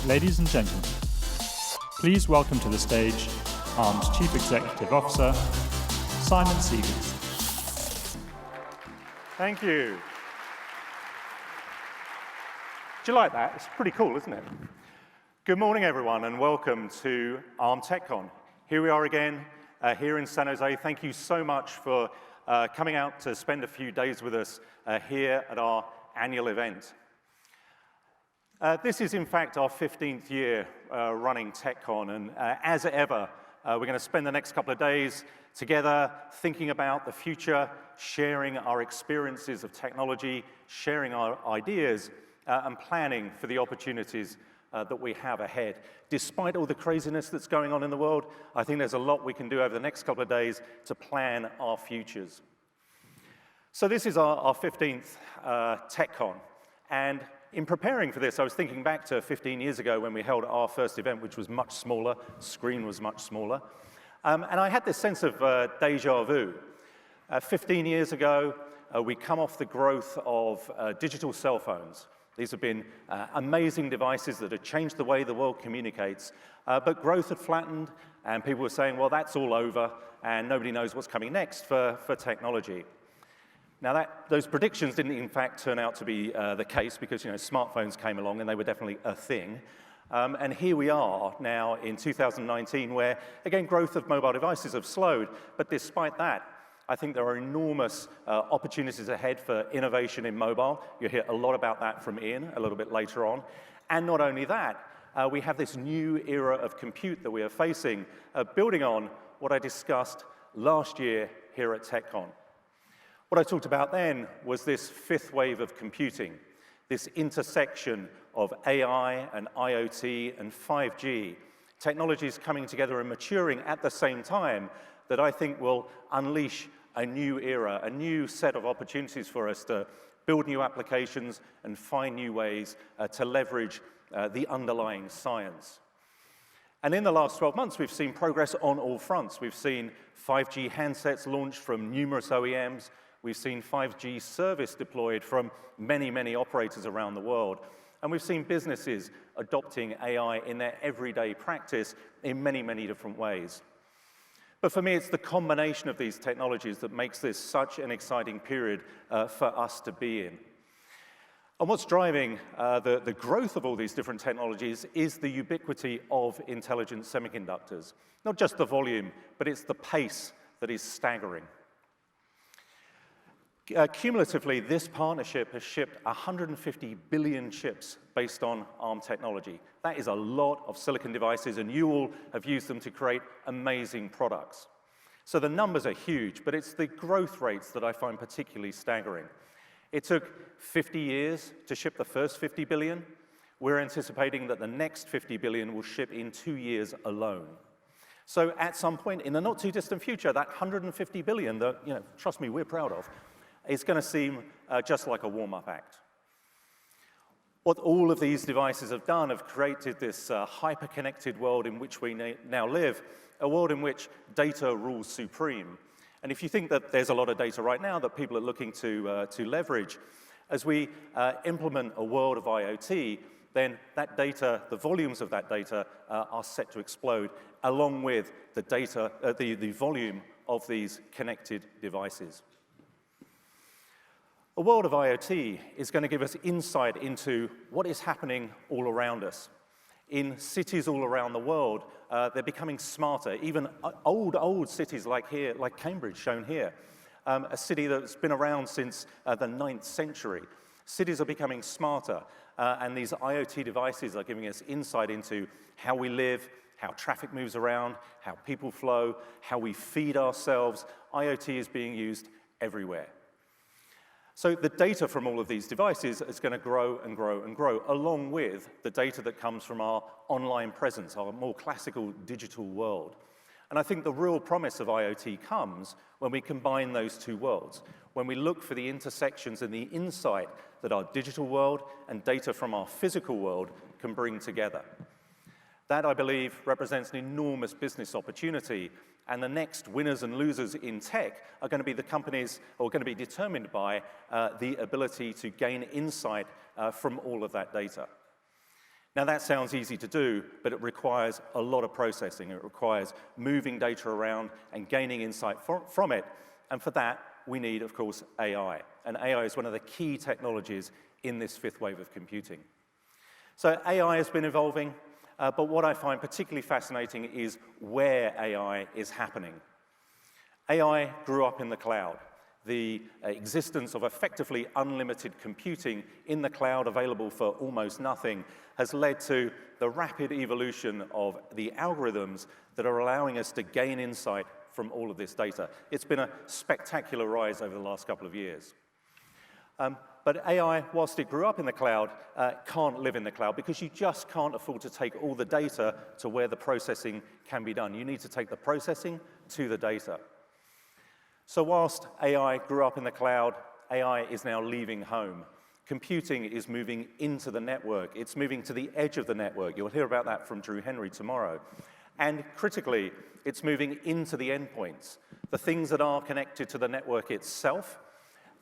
Ladies and gentlemen, please welcome to the stage Arm's Chief Executive Officer, Simon Segars. Thank you. Do you like that? It's pretty cool, isn't it? Good morning, everyone, and welcome to Arm TechCon. Here we are again, here in San Jose. Thank you so much for coming out to spend a few days with us here at our annual event. This is, in fact, our 15th year running TechCon, and as ever, we're going to spend the next couple of days together thinking about the future, sharing our experiences of technology, sharing our ideas, and planning for the opportunities that we have ahead. Despite all the craziness that's going on in the world, I think there's a lot we can do over the next couple of days to plan our futures. So this is our 15th TechCon, and in preparing for this, I was thinking back to 15 years ago when we held our first event, which was much smaller, screen was much smaller, and I had this sense of deja vu. 15 years ago, we come off the growth of digital cell phones. These have been amazing devices that have changed the way the world communicates, but growth had flattened, and people were saying, well, that's all over, and nobody knows what's coming next for technology. Now, those predictions didn't, in fact, turn out to be the case because, smartphones came along and they were definitely a thing. And here we are now in 2019 where, again, growth of mobile devices have slowed. But despite that, I think there are enormous opportunities ahead for innovation in mobile. You'll hear a lot about that from Ian a little bit later on. And not only that, we have this new era of compute that we are facing, building on what I discussed last year here at TechCon. What I talked about then was this fifth wave of computing, this intersection of AI and IoT and 5G, technologies coming together and maturing at the same time that I think will unleash a new era, a new set of opportunities for us to build new applications and find new ways to leverage the underlying science. And in the last 12 months, we've seen progress on all fronts. We've seen 5G handsets launched from numerous OEMs. We've seen 5G service deployed from many, many operators around the world. And we've seen businesses adopting AI in their everyday practice in many, many different ways. But for me, it's the combination of these technologies that makes this such an exciting period for us to be in. And what's driving the growth of all these different technologies is the ubiquity of intelligent semiconductors. Not just the volume, but it's the pace that is staggering. Cumulatively, this partnership has shipped 150 billion chips based on Arm technology. That is a lot of silicon devices, and you all have used them to create amazing products. So the numbers are huge, but it's the growth rates that I find particularly staggering. It took 50 years to ship the first 50 billion. We're anticipating that the next 50 billion will ship in 2 years alone. So at some point in the not too distant future, that 150 billion that, trust me, we're proud of, it's going to seem just like a warm-up act. What all of these devices have done have created this hyper-connected world in which we now live, a world in which data rules supreme. And if you think that there's a lot of data right now that people are looking to leverage, as we implement a world of IoT, then that data, the volumes of that data are set to explode, along with the data, the volume of these connected devices. A world of IoT is going to give us insight into what is happening all around us. In cities all around the world, they're becoming smarter. Even old cities like Cambridge, shown here, a city that's been around since the 9th century. Cities are becoming smarter, and these IoT devices are giving us insight into how we live, how traffic moves around, how people flow, how we feed ourselves. IoT is being used everywhere. So the data from all of these devices is going to grow and grow and grow, along with the data that comes from our online presence, our more classical digital world. And I think the real promise of IoT comes when we combine those two worlds, when we look for the intersections and the insight that our digital world and data from our physical world can bring together. That, I believe, represents an enormous business opportunity, and the next winners and losers in tech are going to be the companies, or going to be determined by the ability to gain insight from all of that data. Now, that sounds easy to do, but it requires a lot of processing. It requires moving data around and gaining insight from it. And for that, we need, of course, AI. And AI is one of the key technologies in this fifth wave of computing. So AI has been evolving, but what I find particularly fascinating is where AI is happening. AI grew up in the cloud. The existence of effectively unlimited computing in the cloud available for almost nothing has led to the rapid evolution of the algorithms that are allowing us to gain insight from all of this data. It's been a spectacular rise over the last couple of years. But AI, whilst it grew up in the cloud, can't live in the cloud because you just can't afford to take all the data to where the processing can be done. You need to take the processing to the data. So whilst AI grew up in the cloud, AI is now leaving home. Computing is moving into the network. It's moving to the edge of the network. You'll hear about that from Drew Henry tomorrow. And critically, it's moving into the endpoints. The things that are connected to the network itself,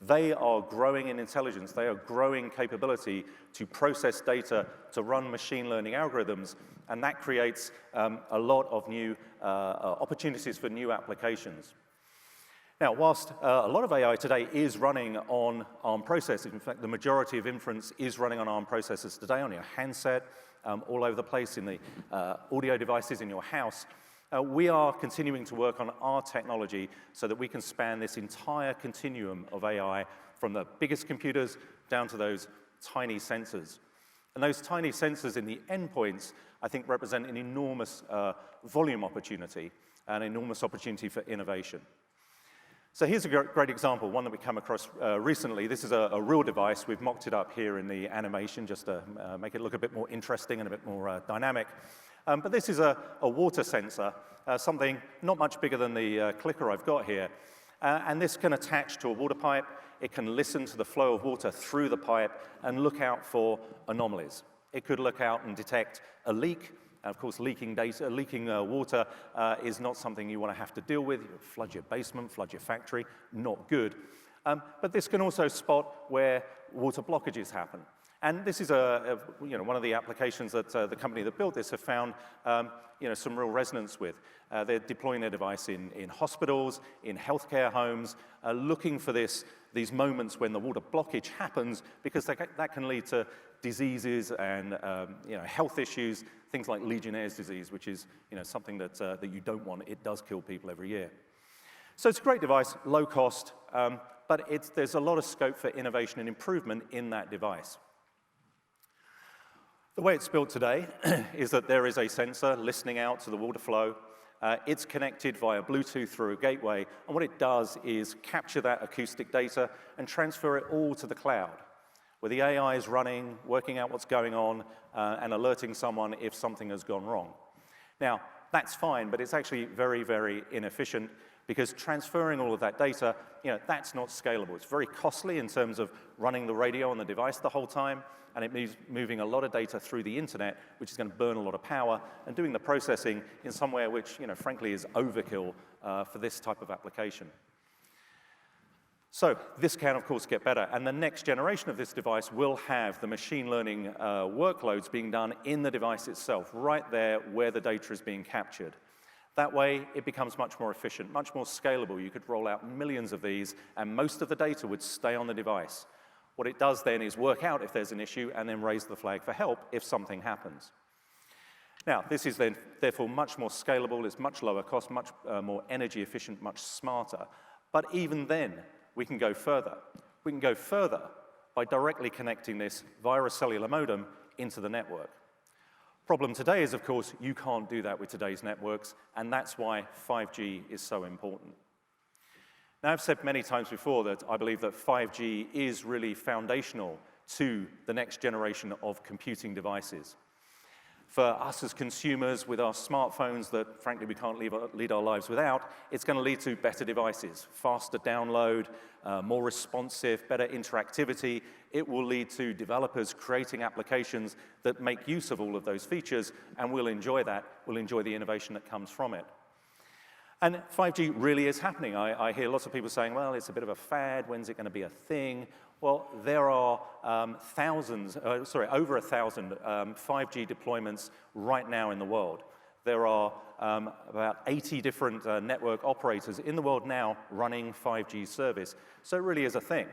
they are growing in intelligence. They are growing capability to process data, to run machine learning algorithms, and that creates a lot of new opportunities for new applications. Now, whilst a lot of AI today is running on ARM processors, in fact, the majority of inference is running on ARM processors today on your handset, all over the place in the audio devices in your house, we are continuing to work on our technology so that we can span this entire continuum of AI from the biggest computers down to those tiny sensors. And those tiny sensors in the endpoints, I think, represent an enormous volume opportunity, an enormous opportunity for innovation. So here's a great example, one that we come across recently. This is a real device. We've mocked it up here in the animation just to make it look a bit more interesting and a bit more dynamic. But this is a water sensor, something not much bigger than the clicker I've got here. And this can attach to a water pipe. It can listen to the flow of water through the pipe and look out for anomalies. It could look out and detect a leak. And of course, leaking water is not something you want to have to deal with. You flood your basement, flood your factory, not good. But this can also spot where water blockages happen. And this is one of the applications that the company that built this have found some real resonance with. They're deploying their device in hospitals, in healthcare homes, looking for these moments when the water blockage happens, because that can lead to diseases and health issues, things like Legionnaire's disease, which is something that you don't want. It does kill people every year. So it's a great device, low cost, but there's a lot of scope for innovation and improvement in that device. The way it's built today is that there is a sensor listening out to the water flow. It's connected via Bluetooth through a gateway, and what it does is capture that acoustic data and transfer it all to the cloud, where the AI is running, working out what's going on, and alerting someone if something has gone wrong. Now, that's fine, but it's actually very, very inefficient, because transferring all of that data, that's not scalable. It's very costly in terms of running the radio on the device the whole time, and it means moving a lot of data through the internet, which is going to burn a lot of power, and doing the processing in somewhere which, frankly, is overkill for this type of application. So this can, of course, get better, and the next generation of this device will have the machine learning workloads being done in the device itself, right there where the data is being captured. That way, it becomes much more efficient, much more scalable. You could roll out millions of these, and most of the data would stay on the device. What it does then is work out if there's an issue and then raise the flag for help if something happens. Now, this is then therefore much more scalable, it's much lower cost, much more energy efficient, much smarter. But even then, we can go further. We can go further by directly connecting this via a cellular modem into the network. Problem today is, of course, you can't do that with today's networks, and that's why 5G is so important. Now, I've said many times before that I believe that 5G is really foundational to the next generation of computing devices. For us as consumers with our smartphones that, frankly, we can't lead our lives without, it's going to lead to better devices, faster download, more responsive, better interactivity. It will lead to developers creating applications that make use of all of those features, and we'll enjoy that. We'll enjoy the innovation that comes from it. And 5G really is happening. I hear lots of people saying, well, it's a bit of a fad. When's it going to be a thing? Well, there are over 1,000 5G deployments right now in the world. There are about 80 different network operators in the world now running 5G service. So it really is a thing.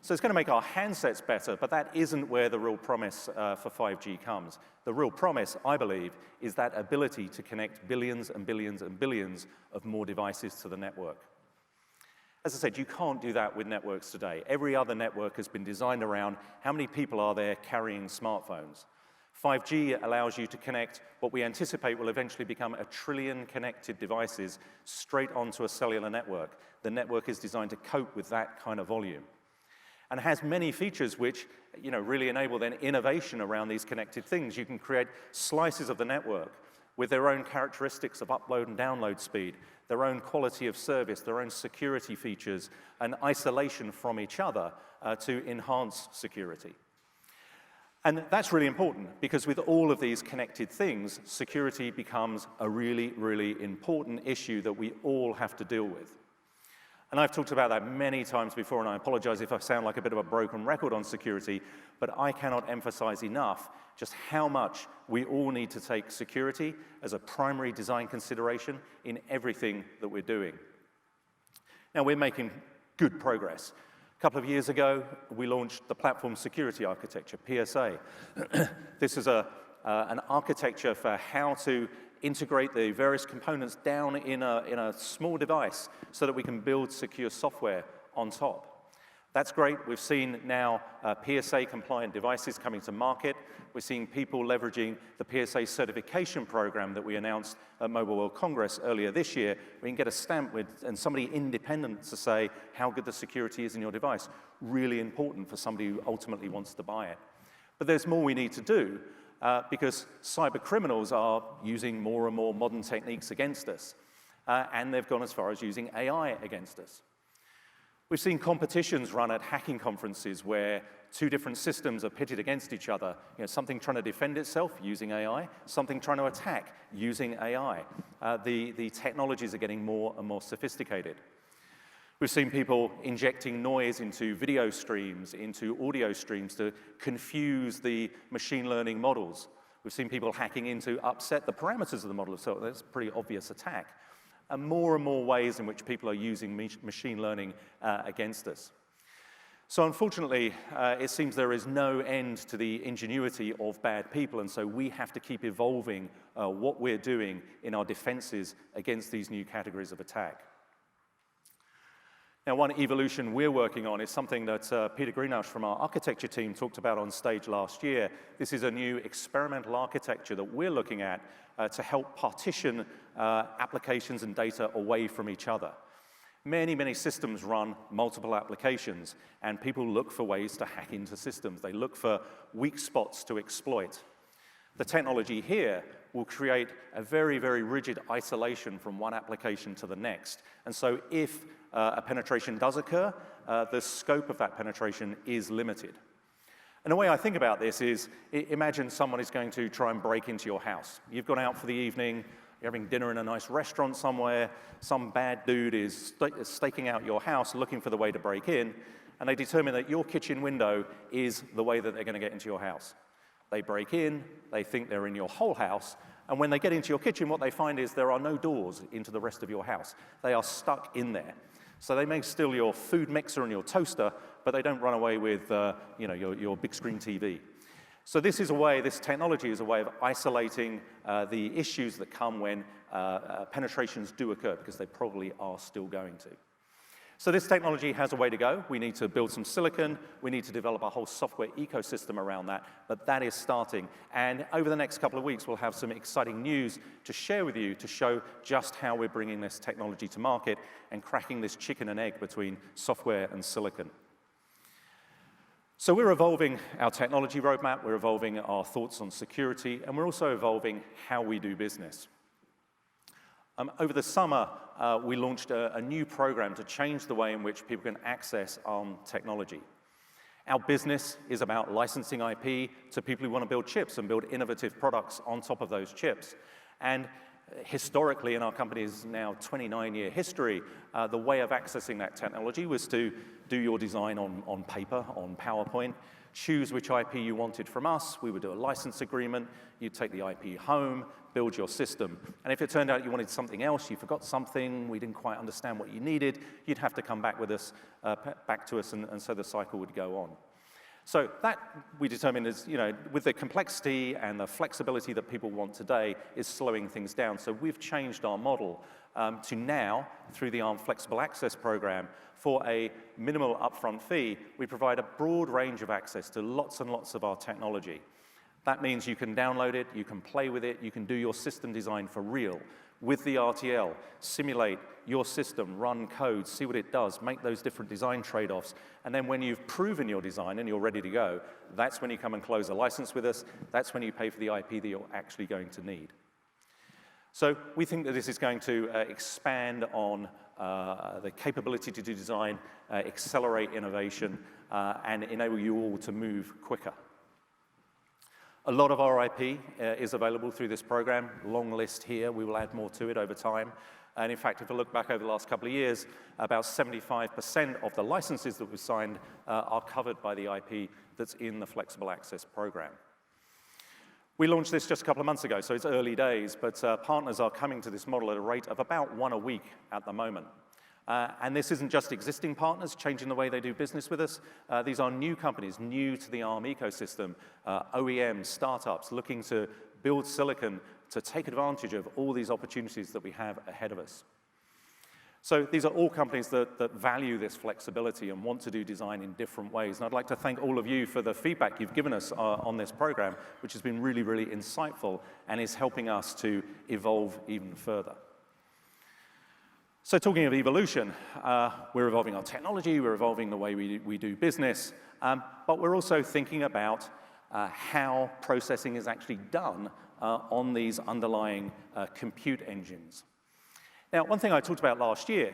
So it's going to make our handsets better, but that isn't where the real promise for 5G comes. The real promise, I believe, is that ability to connect billions and billions and billions of more devices to the network. As I said, you can't do that with networks today. Every other network has been designed around how many people are there carrying smartphones. 5G allows you to connect what we anticipate will eventually become 1 trillion connected devices straight onto a cellular network. The network is designed to cope with that kind of volume, and has many features which really enable then innovation around these connected things. You can create slices of the network with their own characteristics of upload and download speed, their own quality of service, their own security features, and isolation from each other to enhance security. And that's really important, because with all of these connected things, security becomes a really, really important issue that we all have to deal with. And I've talked about that many times before, and I apologize if I sound like a bit of a broken record on security, but I cannot emphasize enough just how much we all need to take security as a primary design consideration in everything that we're doing. Now, we're making good progress. A couple of years ago, we launched the Platform Security Architecture, PSA. This is an architecture for how to integrate the various components down in a small device so that we can build secure software on top. That's great. We've seen now PSA-compliant devices coming to market. We're seeing people leveraging the PSA certification program that we announced at Mobile World Congress earlier this year. We can get a stamp and somebody independent to say how good the security is in your device. Really important for somebody who ultimately wants to buy it. But there's more we need to do, because cyber criminals are using more and more modern techniques against us, and they've gone as far as using AI against us. We've seen competitions run at hacking conferences where two different systems are pitted against each other. Something trying to defend itself using AI, something trying to attack using AI. The technologies are getting more and more sophisticated. We've seen people injecting noise into video streams, into audio streams to confuse the machine learning models. We've seen people hacking in to upset the parameters of the model, so that's a pretty obvious attack. And more ways in which people are using machine learning against us. So unfortunately, it seems there is no end to the ingenuity of bad people, and so we have to keep evolving what we're doing in our defenses against these new categories of attack. Now, one evolution we're working on is something that Peter Greenhalgh from our architecture team talked about on stage last year. This is a new experimental architecture that we're looking at to help partition applications and data away from each other. Many systems run multiple applications, and people look for ways to hack into systems. They look for weak spots to exploit. The technology here will create a very rigid isolation from one application to the next. And so if a penetration does occur, the scope of that penetration is limited. And the way I think about this is, imagine someone is going to try and break into your house. You've gone out for the evening, you're having dinner in a nice restaurant somewhere, some bad dude is staking out your house looking for the way to break in, and they determine that your kitchen window is the way that they're going to get into your house. They break in, they think they're in your whole house, and when they get into your kitchen, what they find is there are no doors into the rest of your house. They are stuck in there. So they may steal your food mixer and your toaster, but they don't run away with your big screen TV. So this technology is a way of isolating the issues that come when penetrations do occur, because they probably are still going to. So this technology has a way to go. We need to build some silicon. We need to develop a whole software ecosystem around that, but that is starting. And over the next couple of weeks, we'll have some exciting news to share with you to show just how we're bringing this technology to market and cracking this chicken and egg between software and silicon. So we're evolving our technology roadmap, we're evolving our thoughts on security, and we're also evolving how we do business. Over the summer, we launched a new program to change the way in which people can access Arm technology. Our business is about licensing IP to people who want to build chips and build innovative products on top of those chips. And historically, in our company's now 29-year history, the way of accessing that technology was to do your design on paper, on PowerPoint, choose which IP you wanted from us. We would do a license agreement. You'd take the IP home, build your system. And if it turned out you wanted something else, you forgot something, we didn't quite understand what you needed, you'd have to come back with us, back to us, and so the cycle would go on. So that, we determined, is, with the complexity and the flexibility that people want today, is slowing things down. So we've changed our model to now, through the Arm Flexible Access Program, for a minimal upfront fee, we provide a broad range of access to lots and lots of our technology. That means you can download it, you can play with it, you can do your system design for real with the RTL, simulate your system, run code, see what it does, make those different design trade-offs, and then when you've proven your design and you're ready to go, that's when you come and close a license with us, that's when you pay for the IP that you're actually going to need. So we think that this is going to expand on the capability to do design, accelerate innovation, and enable you all to move quicker. A lot of our IP is available through this program. Long list here. We will add more to it over time. And in fact, if I look back over the last couple of years, about 75% of the licenses that we've signed are covered by the IP that's in the Flexible Access Program. We launched this just a couple of months ago, so it's early days, but partners are coming to this model at a rate of about 1 a week at the moment. And this isn't just existing partners changing the way they do business with us. These are new companies, new to the Arm ecosystem, OEMs, startups, looking to build silicon to take advantage of all these opportunities that we have ahead of us. So these are all companies that value this flexibility and want to do design in different ways. And I'd like to thank all of you for the feedback you've given us on this program, which has been really, really insightful and is helping us to evolve even further. So talking of evolution, we're evolving our technology, we're evolving the way we do business, but we're also thinking about how processing is actually done on these underlying compute engines. Now, one thing I talked about last year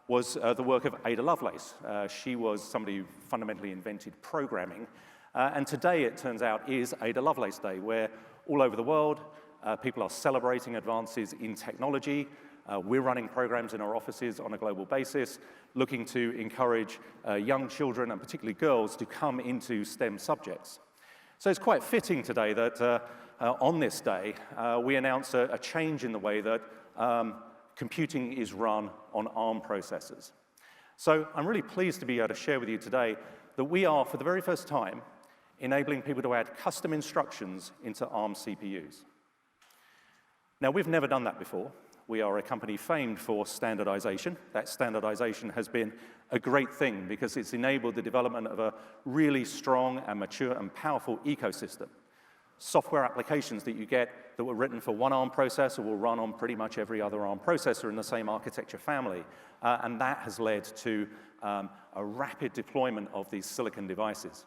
was the work of Ada Lovelace. She was somebody who fundamentally invented programming, and today, it turns out, is Ada Lovelace Day, where all over the world, people are celebrating advances in technology. We're running programs in our offices on a global basis, looking to encourage young children, and particularly girls, to come into STEM subjects. So it's quite fitting today that on this day, we announce a change in the way that computing is run on ARM processors. So I'm really pleased to be able to share with you today that we are, for the very first time, enabling people to add custom instructions into ARM CPUs. Now, we've never done that before. We are a company famed for standardization. That standardization has been a great thing because it's enabled the development of a really strong and mature and powerful ecosystem. Software applications that you get that were written for one ARM processor will run on pretty much every other ARM processor in the same architecture family. And that has led to a rapid deployment of these silicon devices.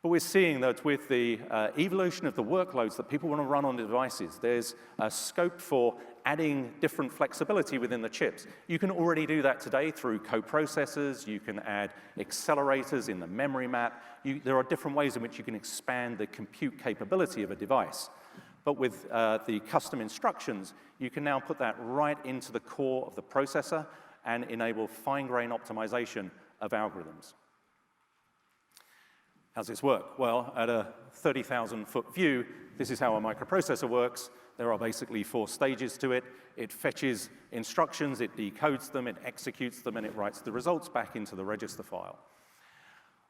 But we're seeing that with the evolution of the workloads that people want to run on the devices, there's a scope for adding different flexibility within the chips. You can already do that today through coprocessors. You can add accelerators in the memory map. There are different ways in which you can expand the compute capability of a device. But with the custom instructions, you can now put that right into the core of the processor and enable fine-grained optimization of algorithms. How does this work? Well, at a 30,000-foot view, this is how a microprocessor works. There are basically 4 stages to it. It fetches instructions, it decodes them, it executes them, and it writes the results back into the register file.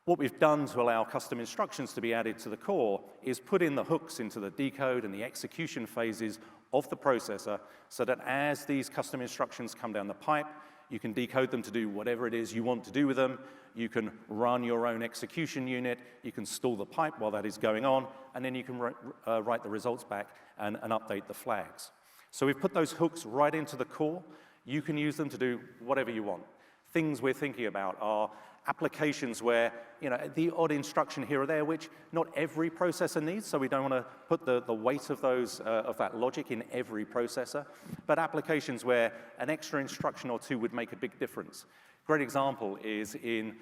What we've done to allow custom instructions to be added to the core is put in the hooks into the decode and the execution phases of the processor so that as these custom instructions come down the pipe, you can decode them to do whatever it is you want to do with them. You can run your own execution unit. You can stall the pipe while that is going on. And then you can write the results back and update the flags. So we've put those hooks right into the core. You can use them to do whatever you want. Things we're thinking about are applications where, the odd instruction here or there, which not every processor needs, so we don't want to put the weight of of that logic in every processor, but applications where an extra instruction or two would make a big difference. Great example is in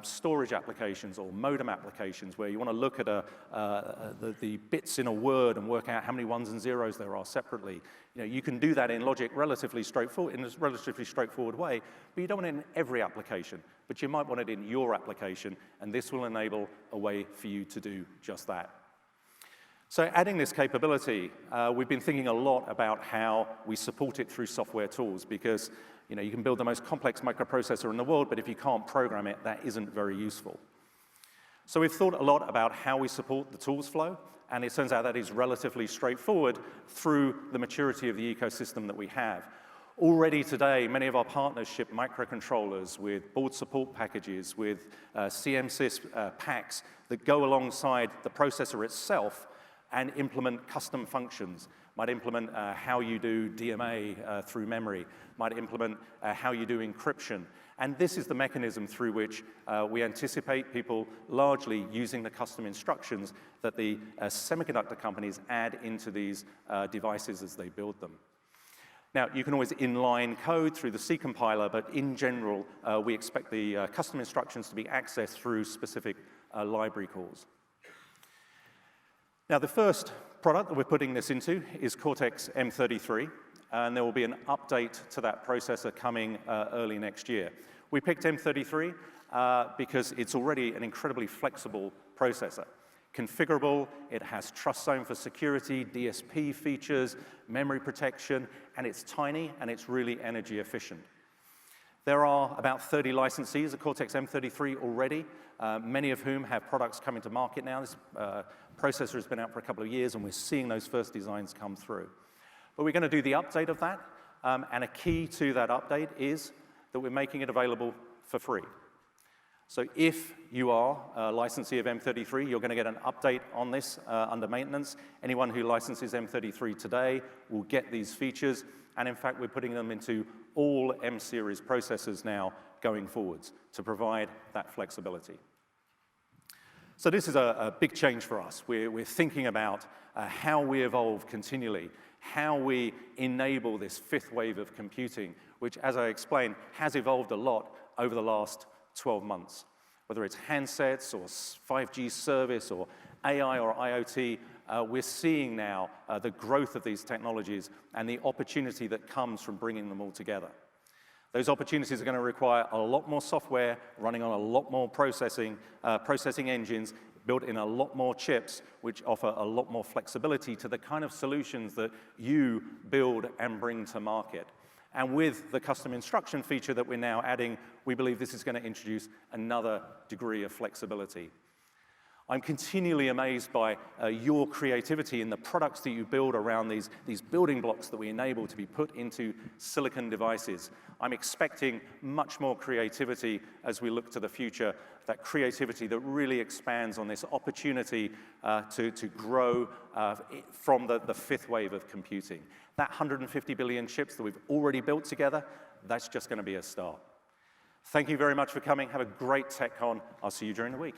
storage applications or modem applications where you want to look at the bits in a word and work out how many ones and zeros there are separately. You can do that in logic in a relatively straightforward way, but you don't want it in every application. But you might want it in your application, and this will enable a way for you to do just that. So adding this capability, we've been thinking a lot about how we support it through software tools, because you can build the most complex microprocessor in the world, but if you can't program it, that isn't very useful. So we've thought a lot about how we support the tools flow, and it turns out that is relatively straightforward through the maturity of the ecosystem that we have. Already today, many of our partners ship microcontrollers with board support packages, with CMSIS packs that go alongside the processor itself and implement custom functions. Might implement how you do DMA through memory, might implement how you do encryption. And this is the mechanism through which we anticipate people largely using the custom instructions that the semiconductor companies add into these devices as they build them. Now, you can always inline code through the C compiler, but in general, we expect the custom instructions to be accessed through specific library calls. Now, the first product that we're putting this into is Cortex-M33, and there will be an update to that processor coming early next year. We picked M33 because it's already an incredibly flexible processor. Configurable, it has trust zone for security, DSP features, memory protection, and it's tiny and it's really energy efficient. There are about 30 licensees of Cortex-M33 already, many of whom have products coming to market now. This processor has been out for a couple of years, and we're seeing those first designs come through. But we're going to do the update of that, and a key to that update is that we're making it available for free. So if you are a licensee of M33, you're going to get an update on this under maintenance. Anyone who licenses M33 today will get these features, and in fact, we're putting them into all M-series processors now going forwards to provide that flexibility. So this is a big change for us. We're thinking about how we evolve continually, how we enable this fifth wave of computing, which, as I explained, has evolved a lot over the last 12 months. Whether it's handsets or 5G service or AI or IoT, we're seeing now the growth of these technologies and the opportunity that comes from bringing them all together. Those opportunities are going to require a lot more software running on a lot more processing engines, built in a lot more chips, which offer a lot more flexibility to the kind of solutions that you build and bring to market. And with the custom instruction feature that we're now adding, we believe this is going to introduce another degree of flexibility. I'm continually amazed by your creativity in the products that you build around these building blocks that we enable to be put into silicon devices. I'm expecting much more creativity as we look to the future, that creativity that really expands on this opportunity to grow from the fifth wave of computing. That 150 billion chips that we've already built together, that's just going to be a start. Thank you very much for coming. Have a great TechCon. I'll see you during the week.